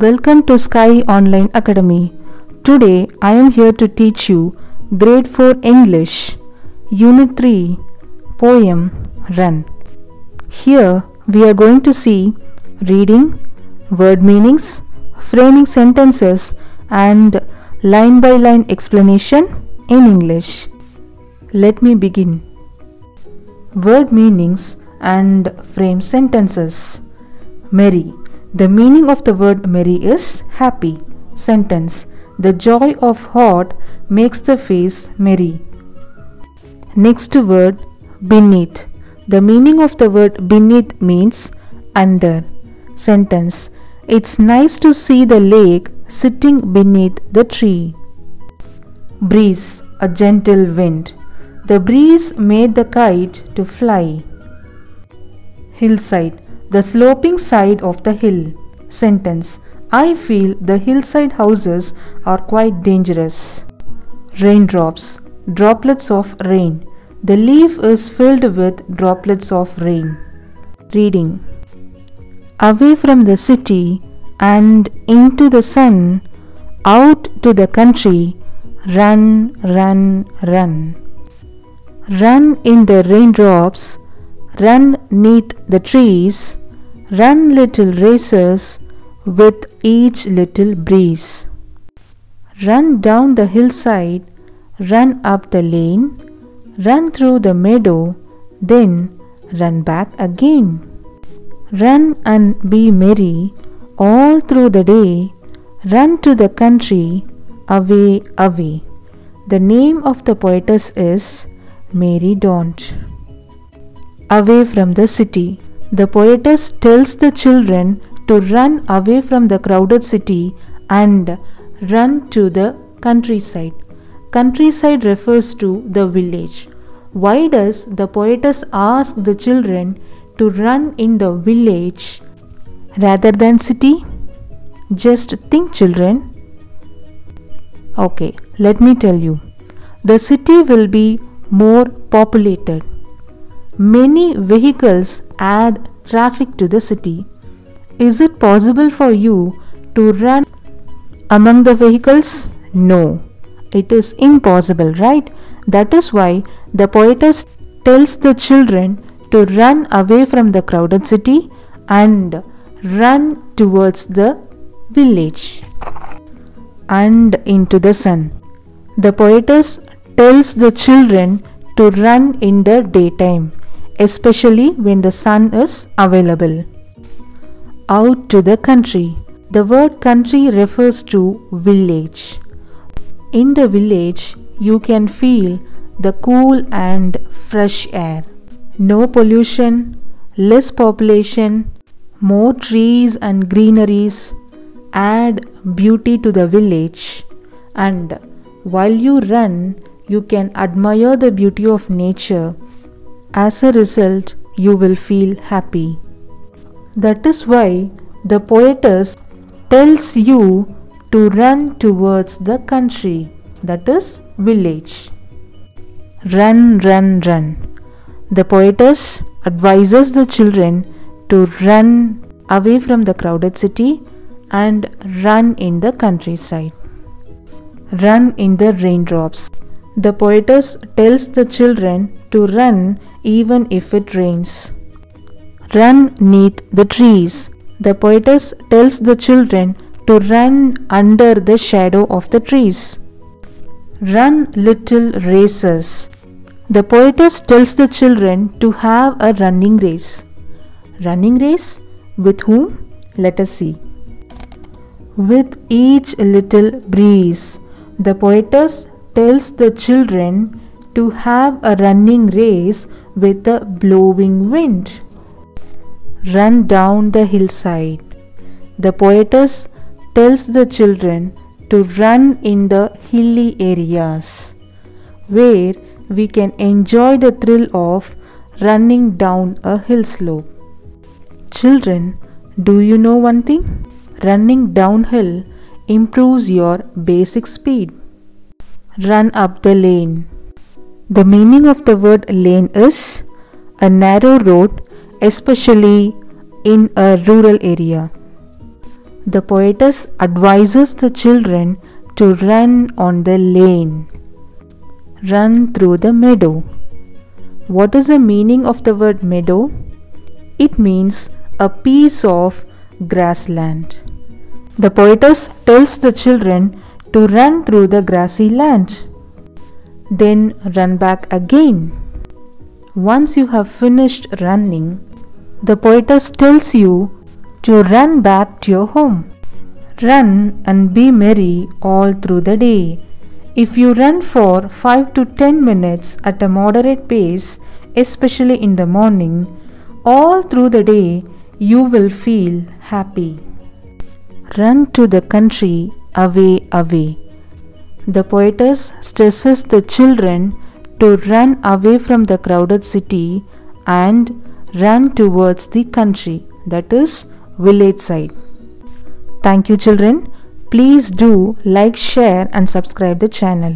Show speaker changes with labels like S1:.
S1: Welcome to Sky Online Academy. Today I am here to teach you Grade 4 English, Unit 3, Poem Run. Here we are going to see reading, word meanings, framing sentences and line by line explanation in English. Let me begin. Word meanings and frame sentences. Merry. The meaning of the word merry is happy. Sentence. The joy of heart makes the face merry. Next word, beneath. The meaning of the word beneath means under. Sentence. It's nice to see the lake sitting beneath the tree. Breeze. A gentle wind. The breeze made the kite to fly. Hillside. The sloping side of the hill. Sentence. I feel the hillside houses are quite dangerous. Raindrops. Droplets of rain. The leaf is filled with droplets of rain. Reading. Away from the city and into the sun, out to the country, run, run, run. Run in the raindrops, run neath the trees, run little races with each little breeze. Run down the hillside, run up the lane, run through the meadow, then run back again. Run and be merry all through the day, run to the country, away, away. The name of the poetess is Mary Daunt. Away from the city. The poetess tells the children to run away from the crowded city and run to the countryside. Countryside refers to the village. Why does the poetess ask the children to run in the village rather than city? Just think, children. Okay, let me tell you. The city will be more populated. Many vehicles add traffic to the city. Is it possible for you to run among the vehicles? No, it is impossible, right? That is why the poetess tells the children to run away from the crowded city and run towards the village and into the sun. The poetess tells the children to run in the daytime, especially when the sun is available. Out to the country. The word country refers to village. In the village, you can feel the cool and fresh air. No pollution, less population, more trees and greeneries add beauty to the village. And while you run, you can admire the beauty of nature. As a result, you will feel happy. That is why the poetess tells you to run towards the country, that is village. Run, run, run. The poetess advises the children to run away from the crowded city and run in the countryside. Run in the raindrops. The poetess tells the children to run even if it rains. Run neath the trees. The poetess tells the children to run under the shadow of the trees. Run little races. The poetess tells the children to have a running race. Running race? With whom? Let us see. With each little breeze. The poetess tells the children to have a running race with a blowing wind. Run down the hillside. The poetess tells the children to run in the hilly areas, where we can enjoy the thrill of running down a hill slope. Children, do you know one thing? Running downhill improves your basic speed. Run up the lane. The meaning of the word lane is a narrow road, especially in a rural area. The poetess advises the children to run on the lane. Run through the meadow. What is the meaning of the word meadow? It means a piece of grassland. The poetess tells the children to run through the grassy land. Then run back again. Once you have finished running, the poetess tells you to run back to your home. Run and be merry all through the day. If you run for 5 to 10 minutes at a moderate pace, especially in the morning, all through the day you will feel happy. Run to the country, away, away. The poetess stresses the children to run away from the crowded city and run towards the country, that is, village side. Thank you, children. Please do like, share and subscribe the channel.